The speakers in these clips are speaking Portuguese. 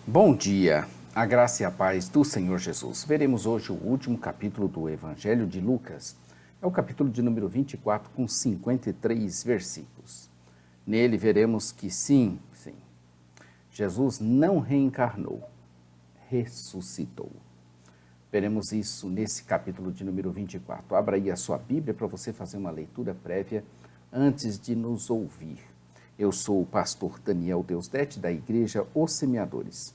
Bom dia, a graça e a paz do Senhor Jesus. Veremos hoje o último capítulo do Evangelho de Lucas. É o capítulo de número 24, com 53 versículos. Nele veremos que sim, Jesus não reencarnou, ressuscitou. Veremos isso nesse capítulo de número 24. Abra aí a sua Bíblia para você fazer uma leitura prévia antes de nos ouvir. Eu sou o pastor Daniel Deusdete, da Igreja Os Semeadores.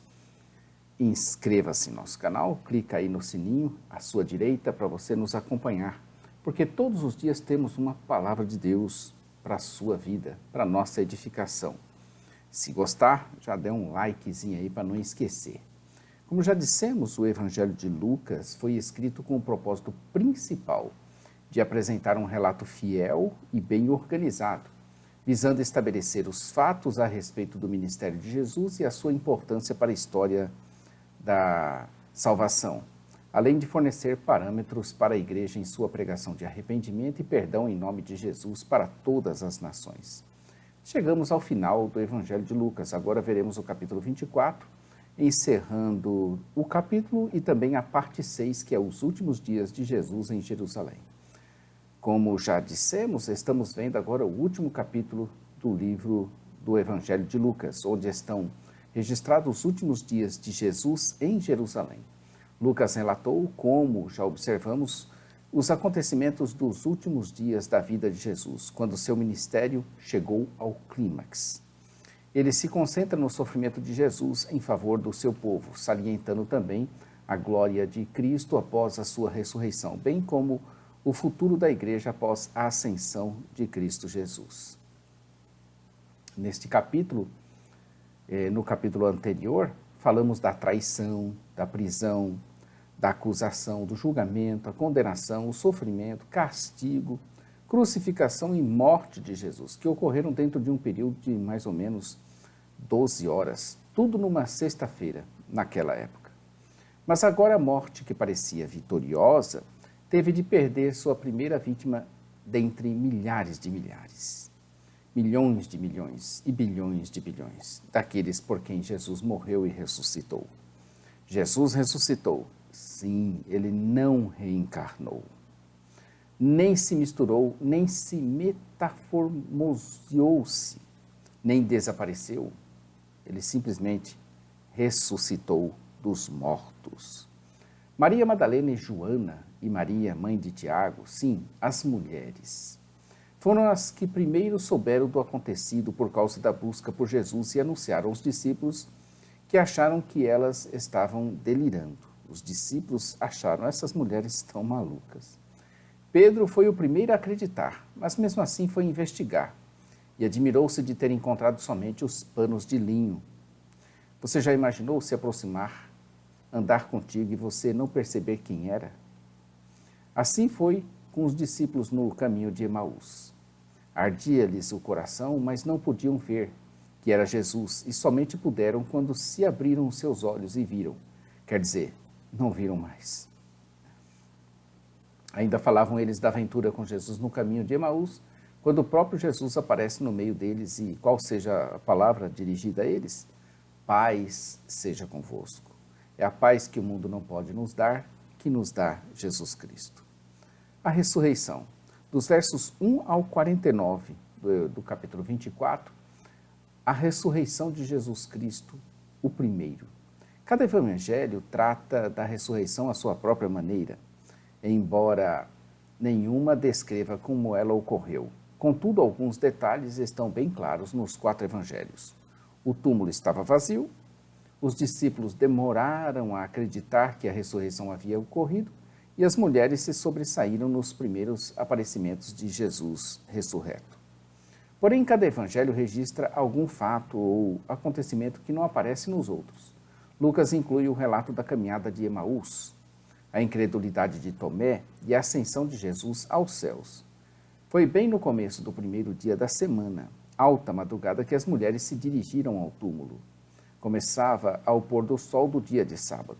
Inscreva-se em nosso canal, clica aí no sininho à sua direita para você nos acompanhar, porque todos os dias temos uma palavra de Deus para a sua vida, para a nossa edificação. Se gostar, já dê um likezinho aí para não esquecer. Como já dissemos, o Evangelho de Lucas foi escrito com o propósito principal de apresentar um relato fiel e bem organizado, visando estabelecer os fatos a respeito do ministério de Jesus e a sua importância para a história da salvação, além de fornecer parâmetros para a igreja em sua pregação de arrependimento e perdão em nome de Jesus para todas as nações. Chegamos ao final do Evangelho de Lucas, agora veremos o capítulo 24, encerrando o capítulo e também a parte 6, que é os últimos dias de Jesus em Jerusalém. Como já dissemos, estamos vendo agora o último capítulo do livro do Evangelho de Lucas, onde estão registrados os últimos dias de Jesus em Jerusalém. Lucas relatou, como já observamos, os acontecimentos dos últimos dias da vida de Jesus, quando seu ministério chegou ao clímax. Ele se concentra no sofrimento de Jesus em favor do seu povo, salientando também a glória de Cristo após a sua ressurreição, bem como o futuro da igreja após a ascensão de Cristo Jesus. Neste capítulo, no capítulo anterior, falamos da traição, da prisão, da acusação, do julgamento, a condenação, o sofrimento, castigo, crucificação e morte de Jesus, que ocorreram dentro de um período de mais ou menos 12 horas, tudo numa sexta-feira, naquela época. Mas agora a morte, que parecia vitoriosa, teve de perder sua primeira vítima dentre milhares de milhares. Milhões de milhões e bilhões de bilhões, daqueles por quem Jesus morreu e ressuscitou. Jesus ressuscitou, sim, ele não reencarnou. Nem se misturou, nem se metamorfoseou-se, nem desapareceu. Ele simplesmente ressuscitou dos mortos. Maria Madalena e Joana e Maria, mãe de Tiago, sim, as mulheres, foram as que primeiro souberam do acontecido por causa da busca por Jesus e anunciaram aos discípulos, que acharam que elas estavam delirando. Os discípulos acharam, essas mulheres estão malucas. Pedro foi o primeiro a acreditar, mas mesmo assim foi investigar e admirou-se de ter encontrado somente os panos de linho. Você já imaginou se aproximar, andar contigo e você não perceber quem era? Assim foi com os discípulos no caminho de Emaús. Ardia-lhes o coração, mas não podiam ver que era Jesus, e somente puderam quando se abriram os seus olhos e viram. Quer dizer, não viram mais. Ainda falavam eles da aventura com Jesus no caminho de Emaús, quando o próprio Jesus aparece no meio deles e qual seja a palavra dirigida a eles? Paz seja convosco. É a paz que o mundo não pode nos dar, que nos dá Jesus Cristo. A ressurreição. Dos versos 1 ao 49 do capítulo 24, a ressurreição de Jesus Cristo, o primeiro. Cada evangelho trata da ressurreição à sua própria maneira, embora nenhuma descreva como ela ocorreu. Contudo, alguns detalhes estão bem claros nos 4 evangelhos. O túmulo estava vazio, os discípulos demoraram a acreditar que a ressurreição havia ocorrido, e as mulheres se sobressaíram nos primeiros aparecimentos de Jesus ressurreto. Porém, cada evangelho registra algum fato ou acontecimento que não aparece nos outros. Lucas inclui o relato da caminhada de Emaús, a incredulidade de Tomé e a ascensão de Jesus aos céus. Foi bem no começo do primeiro dia da semana, alta madrugada, que as mulheres se dirigiram ao túmulo. Começava ao pôr do sol do dia de sábado.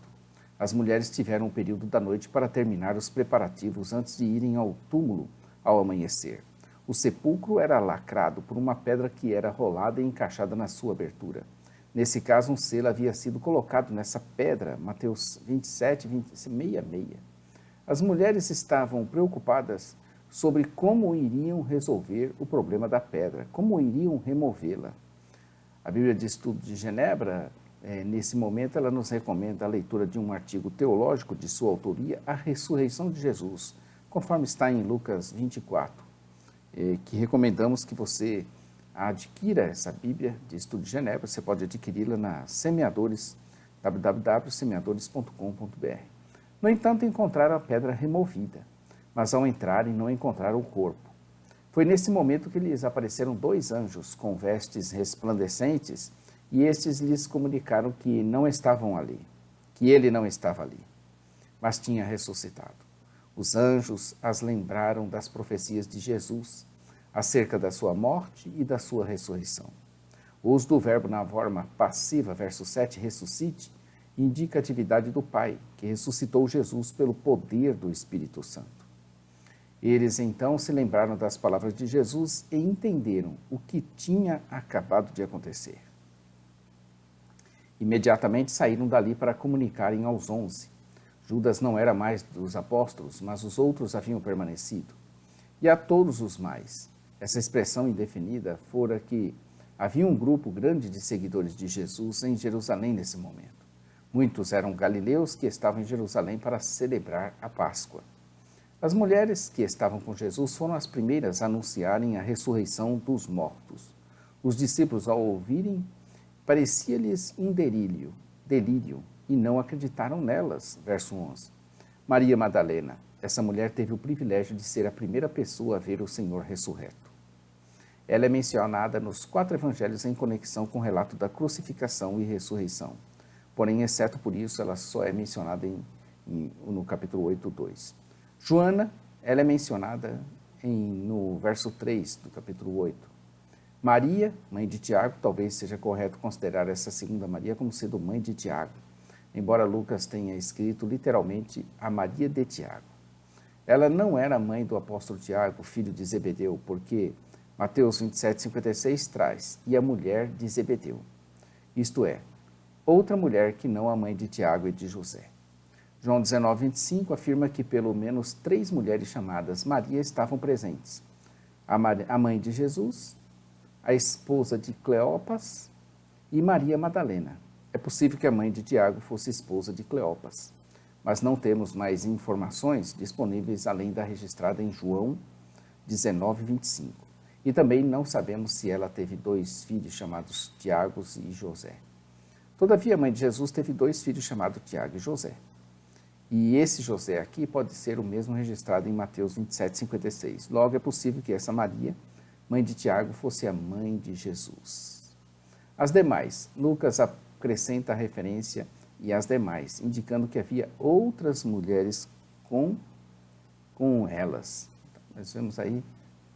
As mulheres tiveram um período da noite para terminar os preparativos antes de irem ao túmulo ao amanhecer. O sepulcro era lacrado por uma pedra que era rolada e encaixada na sua abertura. Nesse caso, um selo havia sido colocado nessa pedra, Mateus 27, 66. As mulheres estavam preocupadas sobre como iriam resolver o problema da pedra, como iriam removê-la. A Bíblia de Estudo de Genebra, nesse momento, ela nos recomenda a leitura de um artigo teológico de sua autoria, A Ressurreição de Jesus, conforme está em Lucas 24, que recomendamos que você adquira essa Bíblia de Estudo de Genebra. Você pode adquiri-la na Semeadores, www.semeadores.com.br. No entanto, encontraram a pedra removida, mas ao entrarem não encontraram o corpo. Foi nesse momento que lhes apareceram 2 anjos com vestes resplandecentes, e estes lhes comunicaram que não estavam ali, que ele não estava ali, mas tinha ressuscitado. Os anjos as lembraram das profecias de Jesus acerca da sua morte e da sua ressurreição. O uso do verbo na forma passiva, verso 7, ressuscite, indica a atividade do Pai, que ressuscitou Jesus pelo poder do Espírito Santo. Eles então se lembraram das palavras de Jesus e entenderam o que tinha acabado de acontecer. Imediatamente saíram dali para comunicarem aos 11. Judas não era mais dos apóstolos, mas os outros haviam permanecido. E a todos os mais. Essa expressão indefinida fora que havia um grupo grande de seguidores de Jesus em Jerusalém nesse momento. Muitos eram galileus que estavam em Jerusalém para celebrar a Páscoa. As mulheres que estavam com Jesus foram as primeiras a anunciarem a ressurreição dos mortos. Os discípulos, ao ouvirem, parecia-lhes um delírio, e não acreditaram nelas. Verso 11. Maria Madalena, essa mulher teve o privilégio de ser a primeira pessoa a ver o Senhor ressurreto. Ela é mencionada nos 4 evangelhos em conexão com o relato da crucificação e ressurreição. Porém, exceto por isso, ela só é mencionada no capítulo 8, 2. Joana, ela é mencionada no verso 3 do capítulo 8. Maria, mãe de Tiago, talvez seja correto considerar essa segunda Maria como sendo mãe de Tiago, embora Lucas tenha escrito literalmente a Maria de Tiago. Ela não era mãe do apóstolo Tiago, filho de Zebedeu, porque Mateus 27, 56 traz, e a mulher de Zebedeu, isto é, outra mulher que não a mãe de Tiago e de José. João 19, 25 afirma que pelo menos 3 mulheres chamadas Maria estavam presentes. A mãe de Jesus, a esposa de Cleopas e Maria Madalena. É possível que a mãe de Tiago fosse esposa de Cleopas, mas não temos mais informações disponíveis além da registrada em João 19, 25. E também não sabemos se ela teve 2 filhos chamados Tiago e José. Todavia, a mãe de Jesus teve 2 filhos chamados Tiago e José. E esse José aqui pode ser o mesmo registrado em Mateus 27, 56. Logo, é possível que essa Maria, mãe de Tiago, fosse a mãe de Jesus. As demais, Lucas acrescenta a referência e as demais, indicando que havia outras mulheres com elas. Nós vemos aí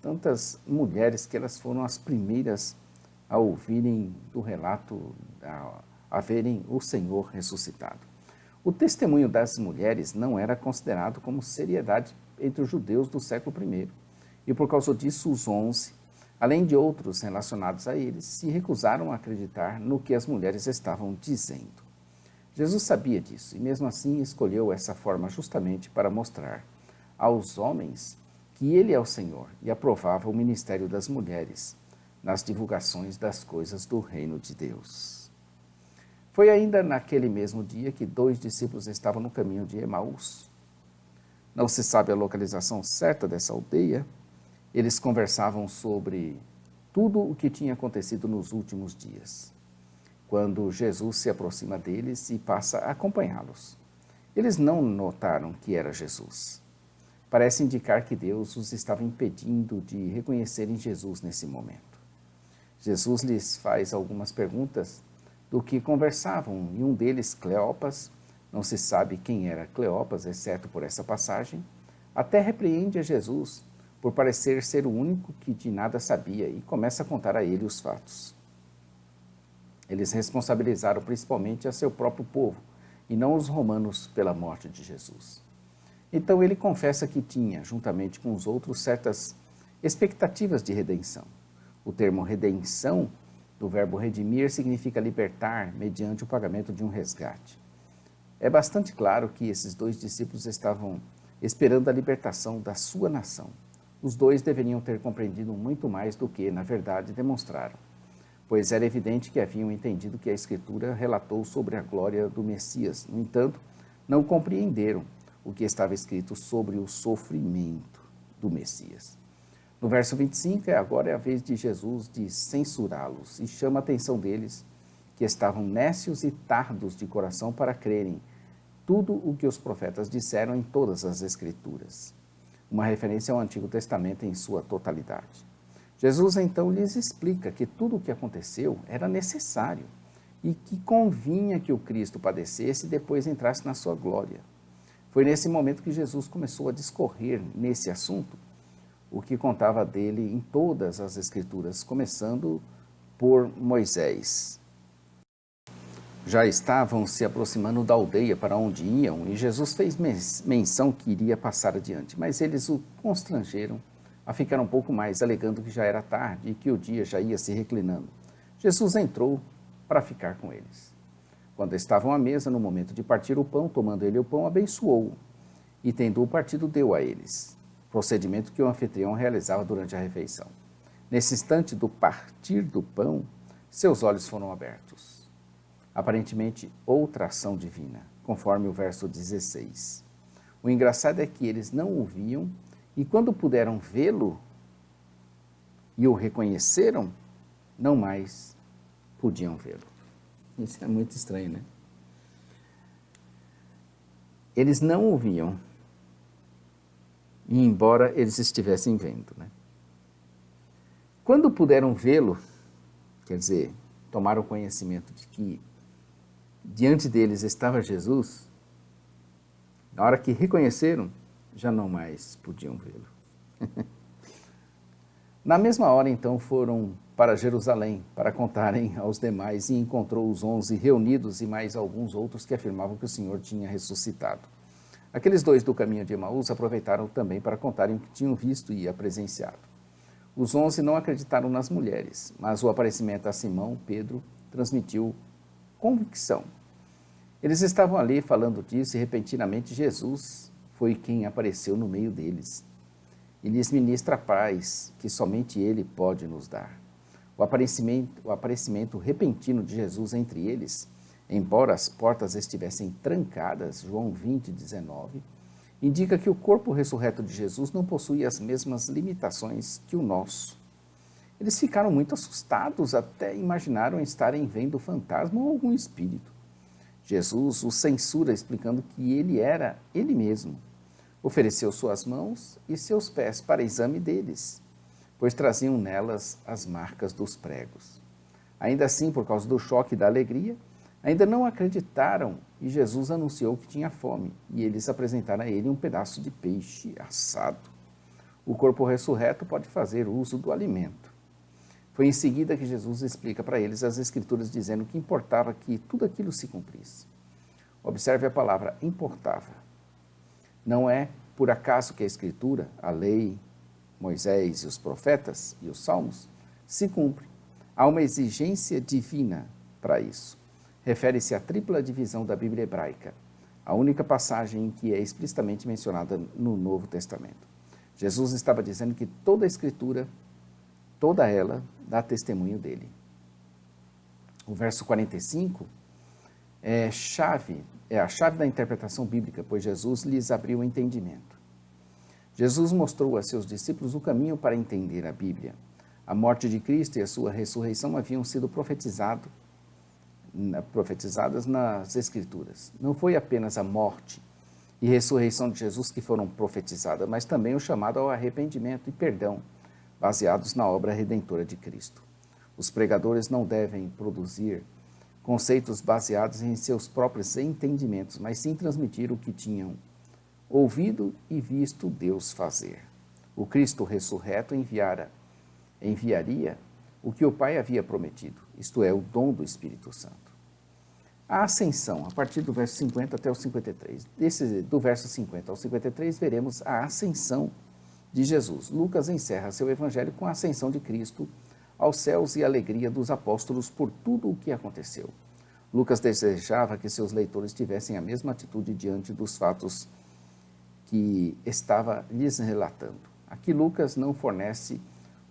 tantas mulheres que elas foram as primeiras a ouvirem do relato, a verem o Senhor ressuscitado. O testemunho das mulheres não era considerado como seriedade entre os judeus do século I, e por causa disso os 11, além de outros relacionados a eles, se recusaram a acreditar no que as mulheres estavam dizendo. Jesus sabia disso e mesmo assim escolheu essa forma justamente para mostrar aos homens que ele é o Senhor e aprovava o ministério das mulheres nas divulgações das coisas do reino de Deus. Foi ainda naquele mesmo dia que 2 discípulos estavam no caminho de Emaús. Não se sabe a localização certa dessa aldeia. Eles conversavam sobre tudo o que tinha acontecido nos últimos dias, quando Jesus se aproxima deles e passa a acompanhá-los. Eles não notaram que era Jesus. Parece indicar que Deus os estava impedindo de reconhecerem Jesus nesse momento. Jesus lhes faz algumas perguntas do que conversavam, e um deles, Cleopas, não se sabe quem era Cleopas, exceto por essa passagem, até repreende a Jesus por parecer ser o único que de nada sabia e começa a contar a ele os fatos. Eles responsabilizaram principalmente a seu próprio povo e não os romanos pela morte de Jesus. Então ele confessa que tinha, juntamente com os outros, certas expectativas de redenção. O termo redenção do verbo redimir significa libertar mediante o pagamento de um resgate. É bastante claro que esses dois discípulos estavam esperando a libertação da sua nação. Os dois deveriam ter compreendido muito mais do que, na verdade, demonstraram, pois era evidente que haviam entendido que a Escritura relatou sobre a glória do Messias. No entanto, não compreenderam o que estava escrito sobre o sofrimento do Messias. No verso 25, agora é a vez de Jesus de censurá-los e chama a atenção deles, que estavam nécios e tardos de coração para crerem tudo o que os profetas disseram em todas as Escrituras. Uma referência ao Antigo Testamento em sua totalidade. Jesus então lhes explica que tudo o que aconteceu era necessário e que convinha que o Cristo padecesse e depois entrasse na sua glória. Foi nesse momento que Jesus começou a discorrer nesse assunto, o que contava dele em todas as Escrituras, começando por Moisés. Já estavam se aproximando da aldeia para onde iam e Jesus fez menção que iria passar adiante, mas eles o constrangeram a ficar um pouco mais, alegando que já era tarde e que o dia já ia se reclinando. Jesus entrou para ficar com eles. Quando estavam à mesa, no momento de partir o pão, tomando ele o pão, abençoou-o e, tendo-o partido, deu a eles, procedimento que o anfitrião realizava durante a refeição. Nesse instante do partir do pão, seus olhos foram abertos. Aparentemente, outra ação divina, conforme o verso 16. O engraçado é que eles não o viam e quando puderam vê-lo e o reconheceram, não mais podiam vê-lo. Isso é muito estranho, né? Eles não o viam, e embora eles estivessem vendo, né? Quando puderam vê-lo, quer dizer, tomaram conhecimento de que diante deles estava Jesus, na hora que reconheceram, já não mais podiam vê-lo. Na mesma hora, então, foram para Jerusalém para contarem aos demais e encontrou os 11 reunidos e mais alguns outros que afirmavam que o Senhor tinha ressuscitado. Aqueles dois do caminho de Emaús aproveitaram também para contarem o que tinham visto e presenciado. Os 11 não acreditaram nas mulheres, mas o aparecimento a Simão, Pedro, transmitiu convicção. Eles estavam ali falando disso e repentinamente Jesus foi quem apareceu no meio deles e lhes ministra a paz que somente Ele pode nos dar. O aparecimento repentino de Jesus entre eles, embora as portas estivessem trancadas, João 20, 19, indica que o corpo ressurreto de Jesus não possui as mesmas limitações que o nosso. Eles ficaram muito assustados, até imaginaram estarem vendo fantasma ou algum espírito. Jesus os censura, explicando que ele era ele mesmo. Ofereceu suas mãos e seus pés para exame deles, pois traziam nelas as marcas dos pregos. Ainda assim, por causa do choque e da alegria, ainda não acreditaram e Jesus anunciou que tinha fome e eles apresentaram a ele um pedaço de peixe assado. O corpo ressurreto pode fazer uso do alimento. Foi em seguida que Jesus explica para eles as Escrituras, dizendo que importava que tudo aquilo se cumprisse. Observe a palavra importava. Não é por acaso que a Escritura, a lei, Moisés e os profetas e os salmos, se cumpre. Há uma exigência divina para isso. Refere-se à tripla divisão da Bíblia hebraica, a única passagem em que é explicitamente mencionada no Novo Testamento. Jesus estava dizendo que toda a Escritura, toda ela, dá testemunho dele. O verso 45 é a chave da interpretação bíblica, pois Jesus lhes abriu o entendimento. Jesus mostrou a seus discípulos o caminho para entender a Bíblia. A morte de Cristo e a sua ressurreição haviam sido profetizadas nas Escrituras. Não foi apenas a morte e ressurreição de Jesus que foram profetizadas, mas também o chamado ao arrependimento e perdão, baseados na obra redentora de Cristo. Os pregadores não devem produzir conceitos baseados em seus próprios entendimentos, mas sim transmitir o que tinham ouvido e visto Deus fazer. O Cristo ressurreto enviaria o que o Pai havia prometido, isto é, o dom do Espírito Santo. A ascensão, a partir do verso 50 até o 53. Do verso 50 ao 53, veremos a ascensão de Jesus. Lucas encerra seu evangelho com a ascensão de Cristo aos céus e a alegria dos apóstolos por tudo o que aconteceu. Lucas desejava que seus leitores tivessem a mesma atitude diante dos fatos que estava lhes relatando. Aqui Lucas não fornece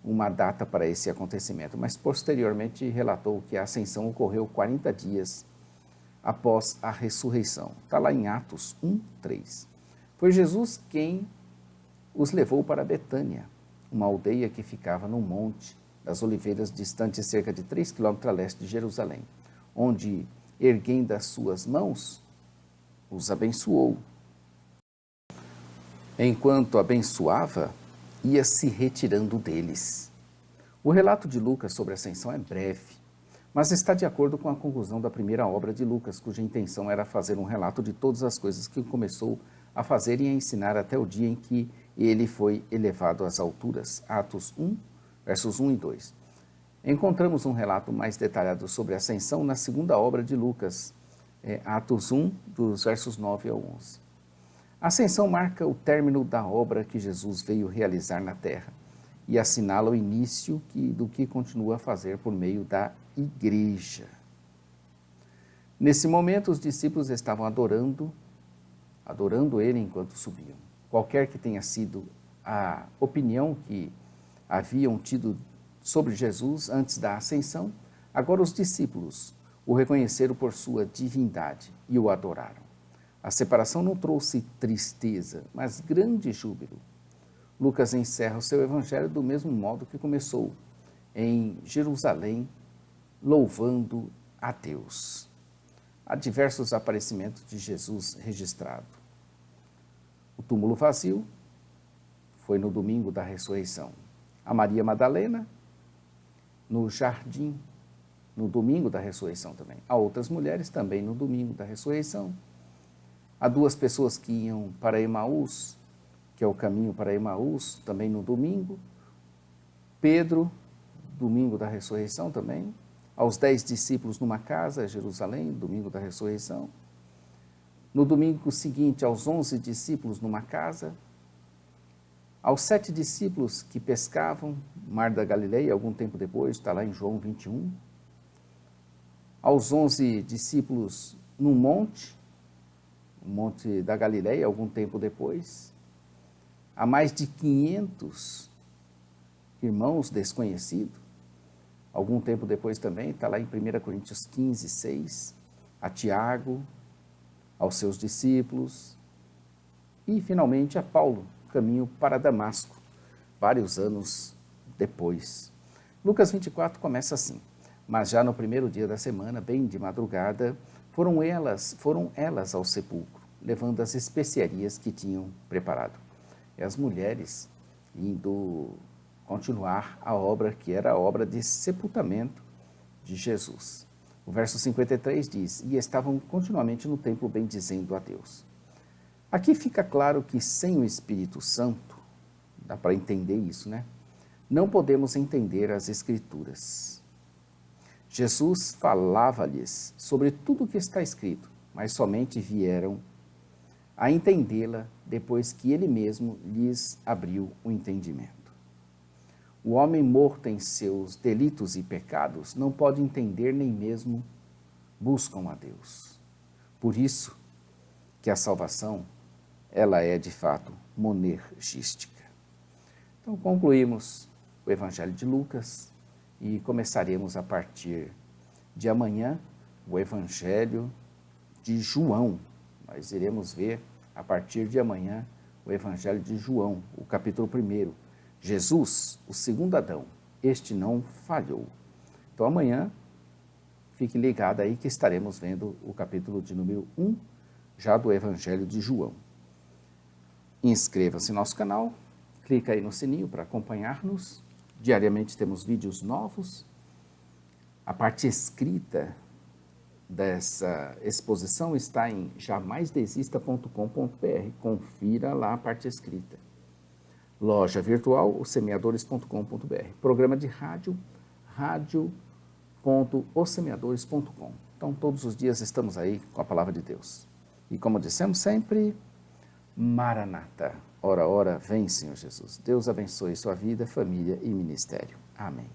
uma data para esse acontecimento, mas posteriormente relatou que a ascensão ocorreu 40 dias após a ressurreição. Está lá em Atos 1:3. Foi Jesus quem os levou para Betânia, uma aldeia que ficava no Monte das Oliveiras, distante cerca de 3 quilômetros a leste de Jerusalém, onde, erguendo as suas mãos, os abençoou. Enquanto abençoava, ia se retirando deles. O relato de Lucas sobre a ascensão é breve, mas está de acordo com a conclusão da primeira obra de Lucas, cuja intenção era fazer um relato de todas as coisas que começou a fazer e a ensinar até o dia em que ele foi elevado às alturas. Atos 1, versos 1 e 2. Encontramos um relato mais detalhado sobre a ascensão na segunda obra de Lucas, Atos 1, dos versos 9 ao 11. A ascensão marca o término da obra que Jesus veio realizar na terra e assinala o início do que continua a fazer por meio da igreja. Nesse momento, os discípulos estavam adorando ele enquanto subiam. Qualquer que tenha sido a opinião que haviam tido sobre Jesus antes da ascensão, agora os discípulos o reconheceram por sua divindade e o adoraram. A separação não trouxe tristeza, mas grande júbilo. Lucas encerra o seu evangelho do mesmo modo que começou, em Jerusalém, louvando a Deus. Há diversos aparecimentos de Jesus registrados. O túmulo vazio foi no domingo da ressurreição. A Maria Madalena, no jardim, no domingo da ressurreição também. Há outras mulheres também no domingo da ressurreição. Há 2 pessoas que iam para Emaús, que é o caminho para Emaús, também no domingo. Pedro, domingo da ressurreição também. Aos 10 discípulos numa casa, Jerusalém, domingo da ressurreição. No domingo seguinte, aos 11 discípulos numa casa. Aos 7 discípulos que pescavam, Mar da Galileia, algum tempo depois, está lá em João 21. Aos 11 discípulos num monte, o Monte da Galileia, algum tempo depois. Há mais de 500 irmãos desconhecidos, algum tempo depois também, está lá em 1 Coríntios 15, 6, a Tiago, aos seus discípulos, e finalmente a Paulo, caminho para Damasco, vários anos depois. Lucas 24 começa assim: mas já no primeiro dia da semana, bem de madrugada, foram elas ao sepulcro, levando as especiarias que tinham preparado. E as mulheres indo continuar a obra que era a obra de sepultamento de Jesus. O verso 53 diz: e estavam continuamente no templo bendizendo a Deus. Aqui fica claro que sem o Espírito Santo, dá para entender isso, né? Não podemos entender as Escrituras. Jesus falava-lhes sobre tudo o que está escrito, mas somente vieram a entendê-la depois que ele mesmo lhes abriu o entendimento. O homem morto em seus delitos e pecados não pode entender nem mesmo buscam a Deus. Por isso que a salvação, ela é de fato monergística. Então concluímos o Evangelho de Lucas e começaremos a partir de amanhã o Evangelho de João. Nós iremos ver a partir de amanhã o Evangelho de João, o capítulo 1. Jesus, o segundo Adão, este não falhou. Então amanhã, fique ligado aí que estaremos vendo o capítulo de número 1, já do Evangelho de João. Inscreva-se no nosso canal, clica aí no sininho para acompanhar-nos. Diariamente temos vídeos novos. A parte escrita dessa exposição está em jamaisdesista.com.br. Confira lá a parte escrita. Loja virtual, osemeadores.com.br. Programa de rádio, radio.osemeadores.com. Então, todos os dias estamos aí com a palavra de Deus. E como dissemos sempre, Maranata. Ora, ora, vem, Senhor Jesus. Deus abençoe sua vida, família e ministério. Amém.